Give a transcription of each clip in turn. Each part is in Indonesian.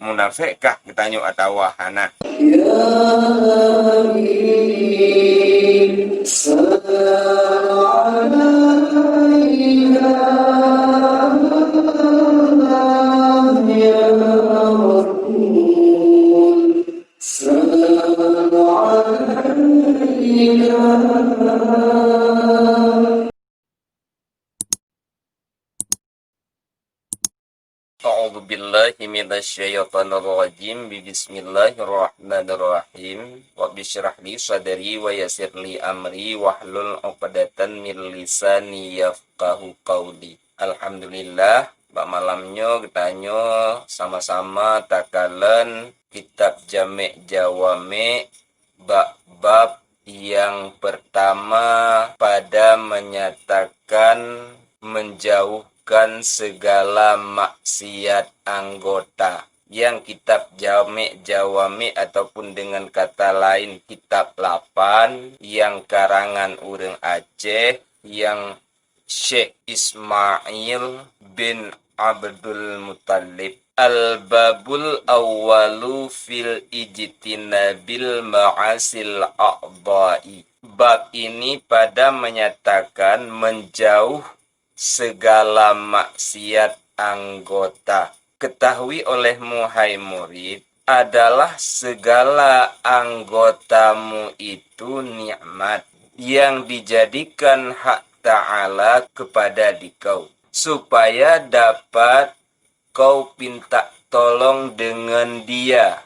munafik kah ketanyo atau hana? A'udzu billahi minasyaitonir rajim. Bismillahirrahmanirrahim. Rabbi shrah li sadri wa yassir li amri wahlul 'uqdatam min lisani yafqahu qawli. Alhamdulillah, bak malamnya getanyo sama-sama takalen kitab Jami' Jawami' bab yang pertama pada menyatakan menjauhkan segala maksiat anggota. Yang kitab Jami' Jawami' ataupun dengan kata lain kitab 8 yang karangan urang Aceh yang Syekh Ismail bin Abdul Muttalib. Al-babul awwalu fil ijtinabil ma'asil a'dha'i. Bab ini pada menyatakan menjauh segala maksiat anggota. Ketahui olehmu hai murid, adalah segala anggotamu itu nikmat yang dijadikan hak Ta'ala kepada dikau, supaya dapat kau pinta tolong dengan dia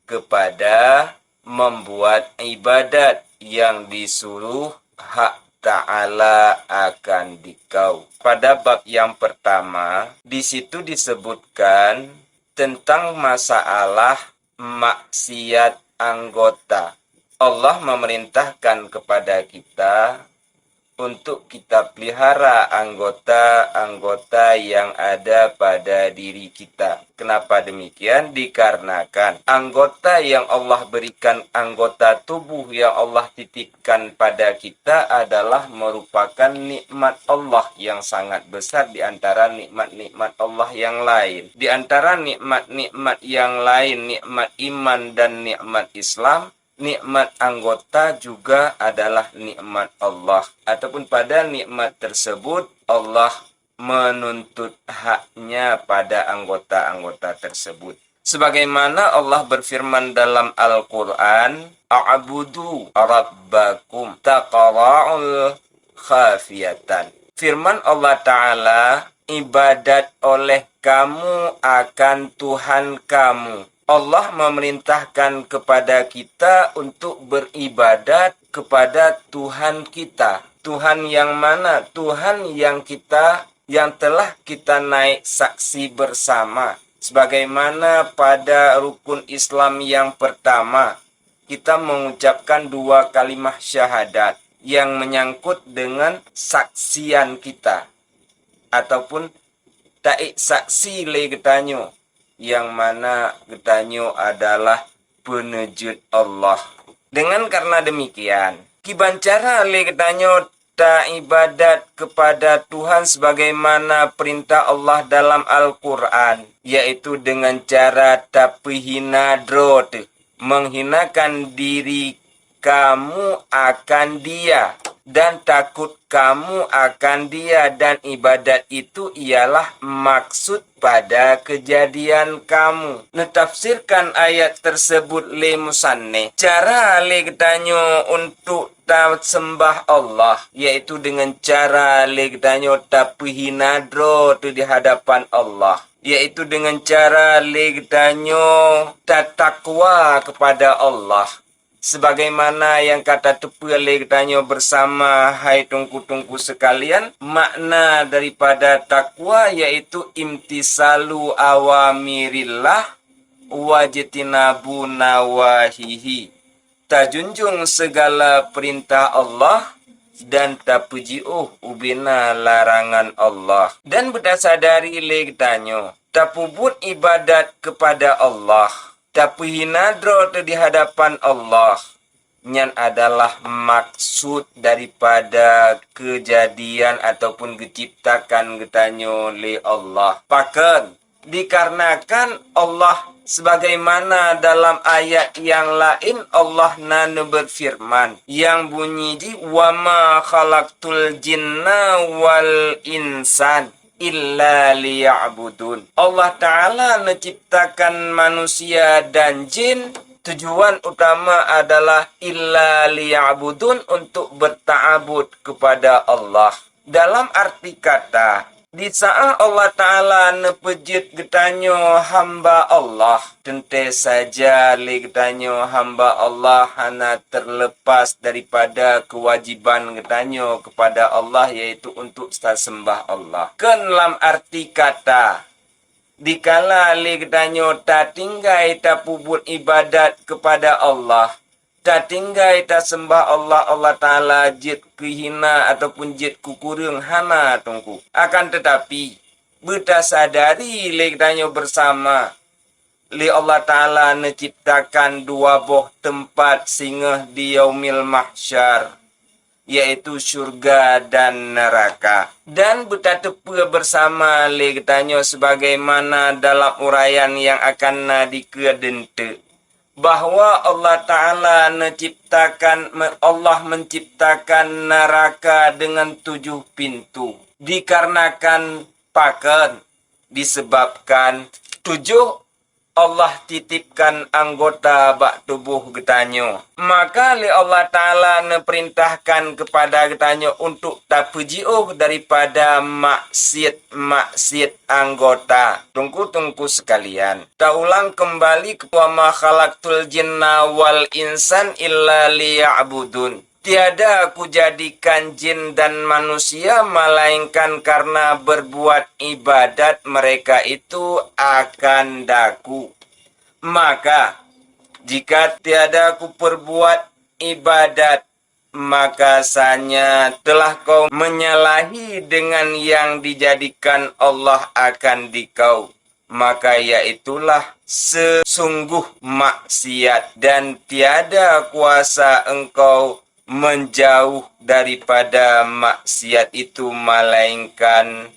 kepada membuat ibadat yang disuruh hak Ta'ala akan dikau. Pada bab yang pertama, di situ disebutkan tentang masalah maksiat anggota. Allah memerintahkan kepada kita untuk kita pelihara anggota-anggota yang ada pada diri kita. Kenapa demikian? Dikarenakan anggota yang Allah berikan, anggota tubuh yang Allah titipkan pada kita adalah merupakan nikmat Allah yang sangat besar di antara nikmat-nikmat Allah yang lain. Di antara nikmat-nikmat yang lain, nikmat iman dan nikmat Islam, nikmat anggota juga adalah nikmat Allah. Ataupun pada nikmat tersebut Allah menuntut haknya pada anggota-anggota tersebut. Sebagaimana Allah berfirman dalam Al-Quran, A'budu rabbakum taqara'ul khafiyatan. Firman Allah Ta'ala, ibadat oleh kamu akan Tuhan kamu. Allah memerintahkan kepada kita untuk beribadat kepada Tuhan kita. Tuhan yang mana? Tuhan yang telah kita naik saksi bersama. Sebagaimana pada rukun Islam yang pertama, kita mengucapkan 2 kalimah syahadat yang menyangkut dengan saksian kita. Ataupun taik saksi le getanyo, yang mana getanyo adalah penejut Allah. Dengan karena demikian, kibancara le getanyo ta ibadat kepada Tuhan sebagaimana perintah Allah dalam Al-Quran, yaitu dengan cara tapihina drot, menghinakan diri kamu akan dia dan takut kamu akan dia, dan ibadat itu ialah maksud pada kejadian kamu. Netafsirkan ayat tersebut le musanne. Cara le getanyo untuk sembah Allah, yaitu dengan cara le getanyo tapihina tu di hadapan Allah, yaitu dengan cara le getanyo takwa kepada Allah. Sebagaimana yang kata tepu le getanyo bersama hai tungku-tungku sekalian, makna daripada takwa yaitu imtisalu awamirillah wajtinabu nawahihi. Tajunjung segala perintah Allah dan tapuji'uh ubina larangan Allah. Dan berdasari le getanyo tapubut ibadat kepada Allah, tapi hinadro di hadapan Allah, nyan adalah maksud daripada kejadian ataupun diciptakan getanyo le Allah. Pakan Dikarenakan Allah sebagaimana dalam ayat yang lain Allah berfirman yang bunyi di wa ma khalaqtul jinna wal insan illa liya'budun. Allah Ta'ala menciptakan manusia dan jin, tujuan utama adalah illa liya'budun, untuk berta'abud kepada Allah. Dalam arti kata, di saat Allah Ta'ala nepejit getanyo hamba Allah, tentu saja le getanyo hamba Allah hana terlepas daripada kewajiban getanyo kepada Allah, yaitu untuk sembah Allah. Dalam arti kata, dikala le getanyo tak tinggai tak pubut ibadat kepada Allah, tak tinggai tak sembah Allah, Allah Ta'ala jid kehina ataupun jid kukurung hana tungku. Akan tetapi, beta sadari le getanyo bersama li Allah Ta'ala menciptakan dua boh tempat singgah di yaumil mahsyar, yaitu syurga dan neraka. Dan betatepa bersama li getanyo sebagaimana dalam uraian yang akan dikedente, bahawa Allah Ta'ala menciptakan neraka dengan 7 pintu. Dikarenakan pakan, disebabkan 7 Allah titipkan anggota bak tubuh getanyo. Maka li Allah Ta'ala perintahkan kepada getanyo untuk tak pejiuh daripada maksiat anggota. Tungku sekalian. Tak ulang kembali ke wa ma khalaqtul jinna wal insan illa liya'budun. Tiada aku jadikan jin dan manusia melainkan karena berbuat ibadat mereka itu akan daku. Maka jika tiada aku perbuat ibadat, maka sanya telah kau menyalahi dengan yang dijadikan Allah akan dikau. Maka yaitulah sesungguh maksiat, dan tiada kuasa engkau menjauh daripada maksiat itu melainkan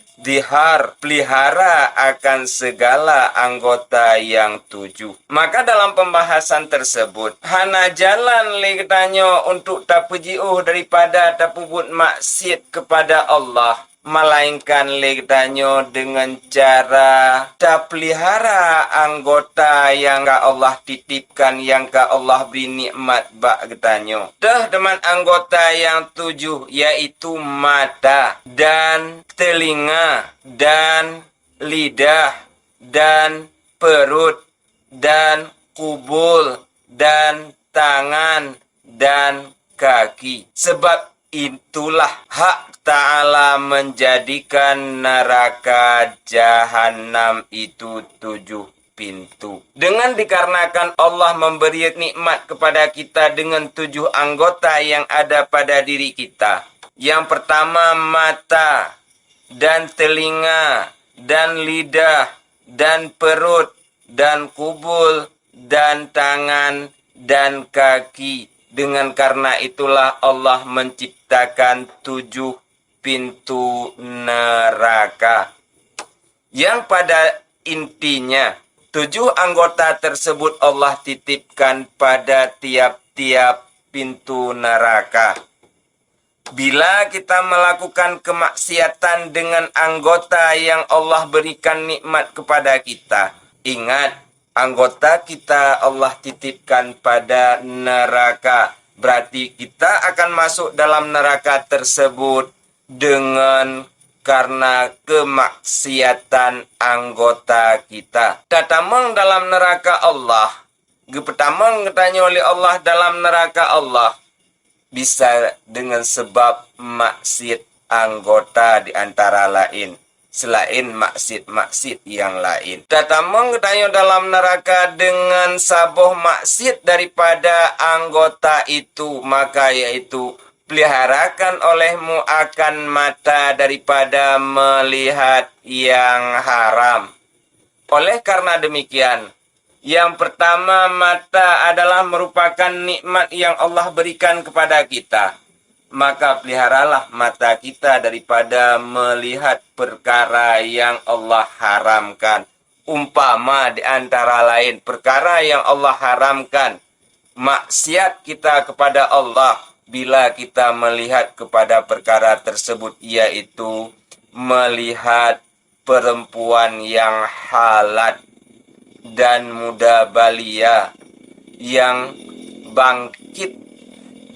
pelihara akan segala anggota yang 7. Maka dalam pembahasan tersebut, hana jalan le getanyo untuk tak pejiuh daripada tak pubut maksiat kepada Allah, melainkan le getanyo dengan cara tak pelihara anggota yang ka Allah titipkan, yang ka Allah beri nikmat bak getanyo. Dah dengan anggota yang 7, yaitu mata dan telinga dan lidah dan perut dan kubul dan tangan dan kaki. Sebab itulah hak Ta'ala menjadikan neraka jahanam itu 7 pintu. Dengan dikarenakan Allah memberi nikmat kepada kita dengan 7 anggota yang ada pada diri kita. Yang pertama mata dan telinga dan lidah dan perut dan kubul dan tangan dan kaki. Dengan karena itulah Allah menciptakan 7 pintu neraka, yang pada intinya 7 anggota tersebut Allah titipkan pada tiap-tiap pintu neraka. Bila kita melakukan kemaksiatan dengan anggota yang Allah berikan nikmat kepada kita, ingat, anggota kita Allah titipkan pada neraka. Berarti kita akan masuk dalam neraka tersebut dengan karena kemaksiatan anggota kita. Tatamang dalam neraka Allah, gepetamang tanya oleh Allah dalam neraka Allah, bisa dengan sebab maksiat anggota di antara lain, selain maksiat yang lain. Tatamang tanya dalam neraka dengan sabuh maksiat daripada anggota itu, maka yaitu peliharakan olehmu akan mata daripada melihat yang haram. Oleh karena demikian, yang pertama, mata adalah merupakan nikmat yang Allah berikan kepada kita. Maka peliharalah mata kita daripada melihat perkara yang Allah haramkan. Umpama di antara lain perkara yang Allah haramkan, maksiat kita kepada Allah bila kita melihat kepada perkara tersebut, yaitu melihat perempuan yang halat dan muda balia yang bangkit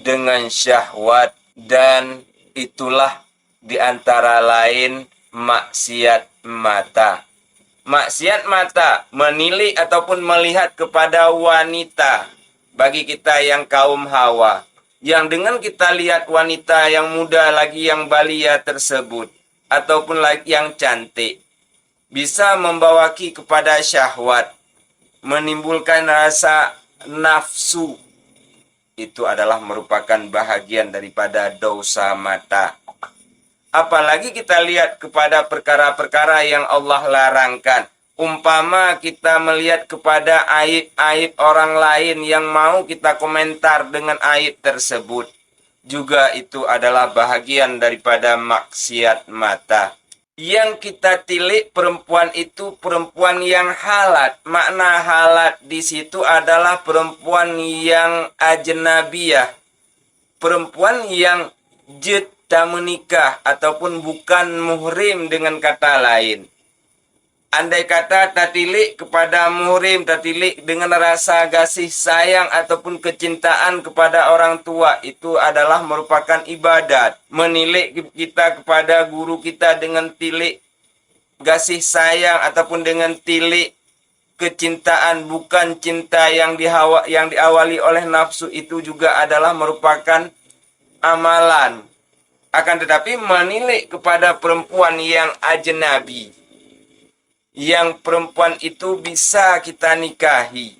dengan syahwat, dan itulah di antara lain maksiat mata. Maksiat mata menilik ataupun melihat kepada wanita bagi kita yang kaum Hawa, yang dengan kita lihat wanita yang muda lagi yang balia tersebut ataupun lagi yang cantik bisa membawa kepada syahwat, menimbulkan rasa nafsu. Itu adalah merupakan bahagian daripada dosa mata. Apalagi kita lihat kepada perkara-perkara yang Allah larangkan. Umpama kita melihat kepada aib-aib orang lain yang mau kita komentar dengan aib tersebut, juga itu adalah bahagian daripada maksiat mata. Yang kita tilik perempuan itu perempuan yang halat. Makna halat di situ adalah perempuan yang ajnabiyah, perempuan yang tak menikah ataupun bukan muhrim dengan kata lain. Andai kata tatilik kepada muhrim, tatilik dengan rasa kasih sayang ataupun kecintaan kepada orang tua, itu adalah merupakan ibadat. Menilik kita kepada guru kita dengan tilik kasih sayang ataupun dengan tilik kecintaan, bukan cinta yang diawali oleh nafsu, itu juga adalah merupakan amalan. Akan tetapi menilik kepada perempuan yang ajnabi, yang perempuan itu bisa kita nikahi,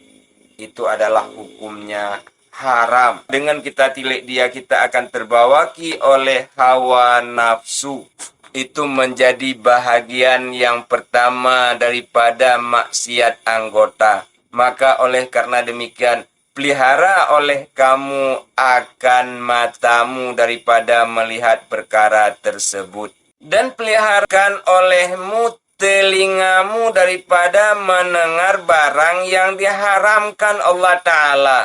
itu adalah hukumnya haram. Dengan kita tilik dia, kita akan terbawaki oleh hawa nafsu. Itu menjadi bahagian yang pertama daripada maksiat anggota. Maka oleh karena demikian, pelihara oleh kamu akan matamu daripada melihat perkara tersebut. Dan peliharakan olehmu telingamu daripada mendengar barang yang diharamkan Allah Ta'ala.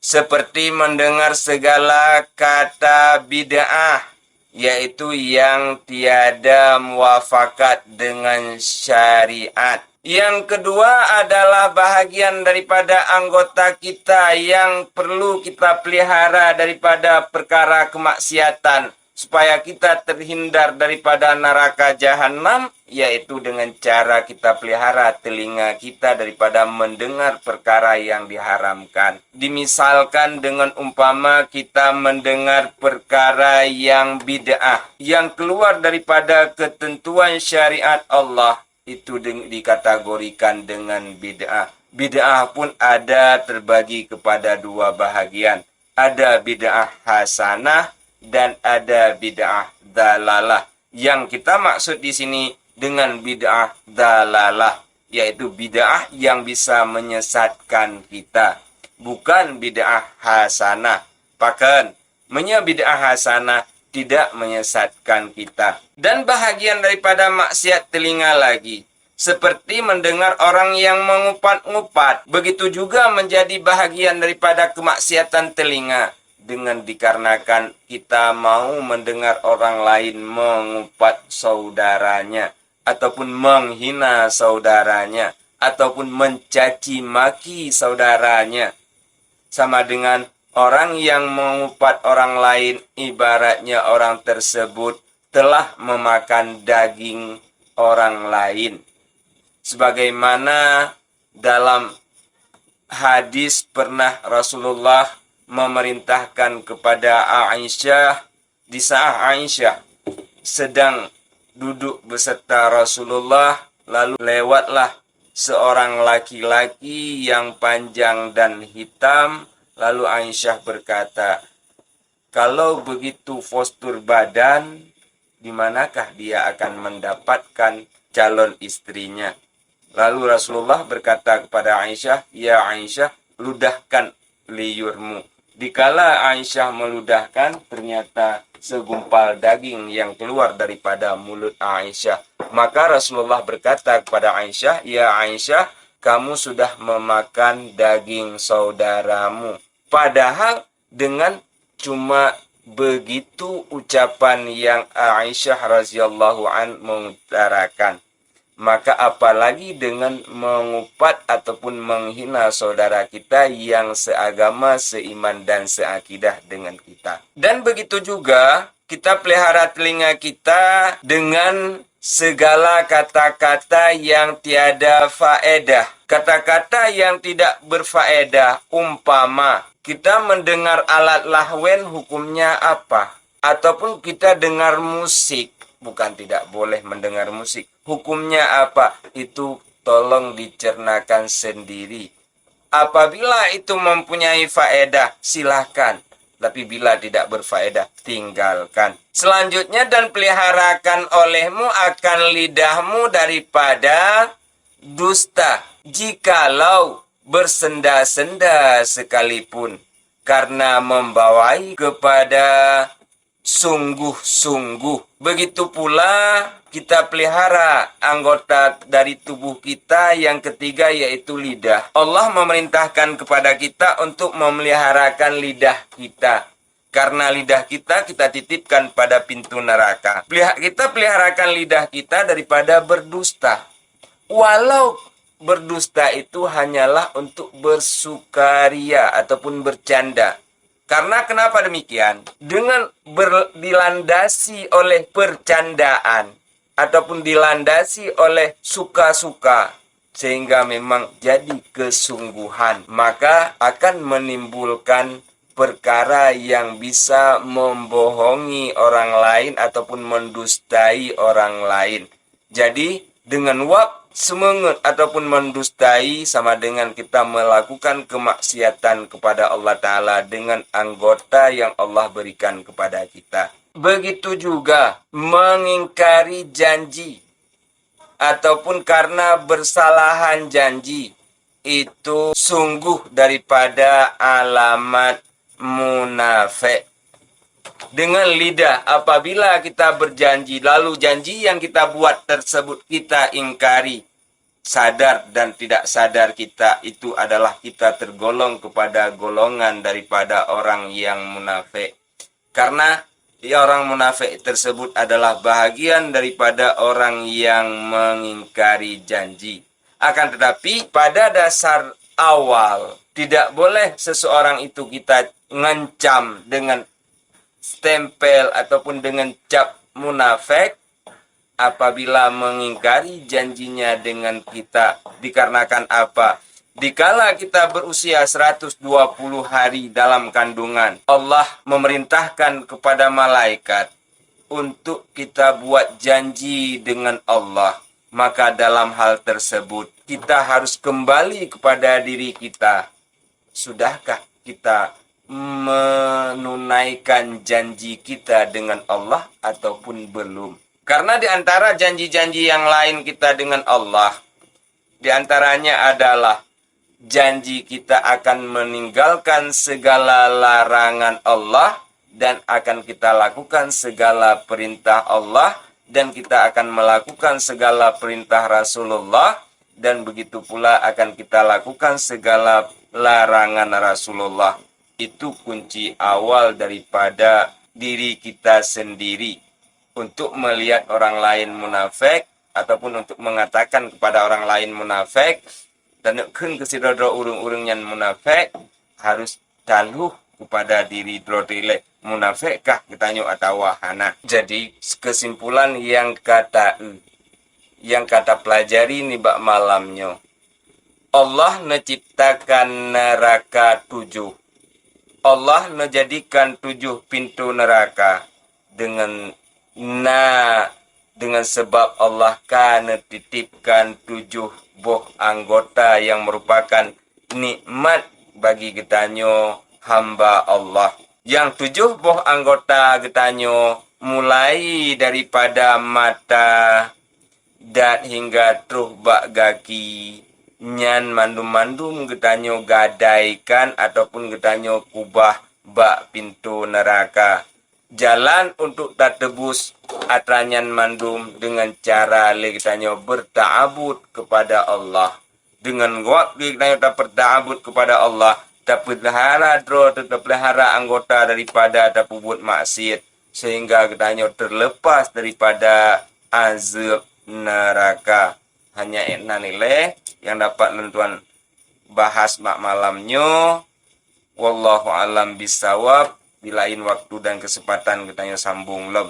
Seperti mendengar segala kata bid'ah, yaitu yang tiada muafakat dengan syariat. Yang kedua adalah bahagian daripada anggota kita yang perlu kita pelihara daripada perkara kemaksiatan, supaya kita terhindar daripada neraka jahanam, yaitu dengan cara kita pelihara telinga kita daripada mendengar perkara yang diharamkan. Dimisalkan dengan umpama kita mendengar perkara yang bid'ah, yang keluar daripada ketentuan syariat Allah, itu dikategorikan dengan bid'ah. Bid'ah pun ada terbagi kepada dua bahagian. Ada bid'ah hasanah dan ada bid'ah dalalah. Yang kita maksud di sini dengan bid'ah dalalah, yaitu bid'ah yang bisa menyesatkan kita, bukan bid'ah hasanah. Bahkan bid'ah hasanah tidak menyesatkan kita. Dan bahagian daripada maksiat telinga lagi, seperti mendengar orang yang mengupat-ngupat, begitu juga menjadi bahagian daripada kemaksiatan telinga. Dengan dikarenakan kita mau mendengar orang lain mengupat saudaranya, ataupun menghina saudaranya, ataupun mencaci maki saudaranya. Sama dengan orang yang mengupat orang lain, ibaratnya orang tersebut telah memakan daging orang lain. Sebagaimana dalam hadis pernah Rasulullah memerintahkan kepada Aisyah, di saat Aisyah sedang duduk beserta Rasulullah, lalu lewatlah seorang laki-laki yang panjang dan hitam. Lalu Aisyah berkata, kalau begitu postur badan, di manakah dia akan mendapatkan calon istrinya? Lalu Rasulullah berkata kepada Aisyah, ya Aisyah, ludahkan liurmu. Dikala Aisyah meludahkan, ternyata segumpal daging yang keluar daripada mulut Aisyah. Maka Rasulullah berkata kepada Aisyah, "Ya Aisyah, kamu sudah memakan daging saudaramu." Padahal dengan cuma begitu ucapan yang Aisyah radhiyallahu an mengutarakan. Maka apalagi dengan mengupat ataupun menghina saudara kita yang seagama, seiman, dan seakidah dengan kita. Dan begitu juga kita pelihara telinga kita dengan segala kata-kata yang tiada faedah. Kata-kata yang tidak berfaedah, umpama kita mendengar alat lahwen, hukumnya apa? Ataupun kita dengar musik, bukan tidak boleh mendengar musik. Hukumnya apa? Itu tolong dicernakan sendiri. Apabila itu mempunyai faedah, silakan. Tapi bila tidak berfaedah, tinggalkan. Selanjutnya, dan peliharakan olehmu akan lidahmu daripada dusta. Jikalau bersenda-senda sekalipun, karena membawai kepada sungguh-sungguh. Begitu pula kita pelihara anggota dari tubuh kita yang ketiga, yaitu lidah. Allah memerintahkan kepada kita untuk memeliharakan lidah kita. Karena lidah kita titipkan pada pintu neraka. Kita peliharakan lidah kita daripada berdusta. Walau berdusta itu hanyalah untuk bersukaria ataupun bercanda. Karena kenapa demikian? Dengan dilandasi oleh percandaan ataupun dilandasi oleh suka-suka, sehingga memang jadi kesungguhan, maka akan menimbulkan perkara yang bisa membohongi orang lain ataupun mendustai orang lain. Jadi dengan semangat ataupun mendustai sama dengan kita melakukan kemaksiatan kepada Allah Ta'ala dengan anggota yang Allah berikan kepada kita. Begitu juga mengingkari janji ataupun karena bersalahan janji, itu sungguh daripada alamat munafik. Dengan lidah, apabila kita berjanji, lalu janji yang kita buat tersebut kita ingkari, sadar dan tidak sadar kita, itu adalah kita tergolong kepada golongan daripada orang yang munafik. Karena orang munafik tersebut adalah bahagian daripada orang yang mengingkari janji. Akan tetapi pada dasar awal, tidak boleh seseorang itu kita ngancam dengan stempel ataupun dengan cap munafik apabila mengingkari janjinya dengan kita. Dikarenakan apa? Dikala kita berusia 120 hari dalam kandungan, Allah memerintahkan kepada malaikat untuk kita buat janji dengan Allah. Maka dalam hal tersebut kita harus kembali kepada diri kita. Sudahkah kita menunaikan janji kita dengan Allah ataupun belum? Karena di antara janji-janji yang lain kita dengan Allah, di antaranya adalah janji kita akan meninggalkan segala larangan Allah dan akan kita lakukan segala perintah Allah, dan kita akan melakukan segala perintah Rasulullah, dan begitu pula akan kita lakukan segala larangan Rasulullah. Itu kunci awal daripada diri kita sendiri. Untuk melihat orang lain munafik ataupun untuk mengatakan kepada orang lain munafik, dan kun kesidodro urung-urung yang munafik, harus taluh kepada diri drodile, munafikkah kitanya atau wahana. Jadi kesimpulan yang kata pelajari nih bak malamnya, Allah menciptakan neraka 7. Allah menjadikan 7 pintu neraka dengan sebab Allah kan titipkan 7 buah anggota yang merupakan nikmat bagi getanyo hamba Allah. Yang 7 buah anggota getanyo mulai daripada mata dan hingga truh bak gaki, nyan mandum-mandum getanyo gadaikan ataupun getanyo kubah bak pintu neraka. jalan untuk tak tebus atranyan mandum dengan cara kitanya berta'abud kepada Allah. Dengan waktu kitanya tak berta'abud kepada Allah, tak pelihara tetap pelihara anggota daripada tak buat maksiat, sehingga kitanya terlepas daripada azab neraka. Hanya enak nilai yang dapat lentuan bahas mak malamnya. Wallahu alam bisawab. Di lain waktu dan kesempatan kita sambung leb.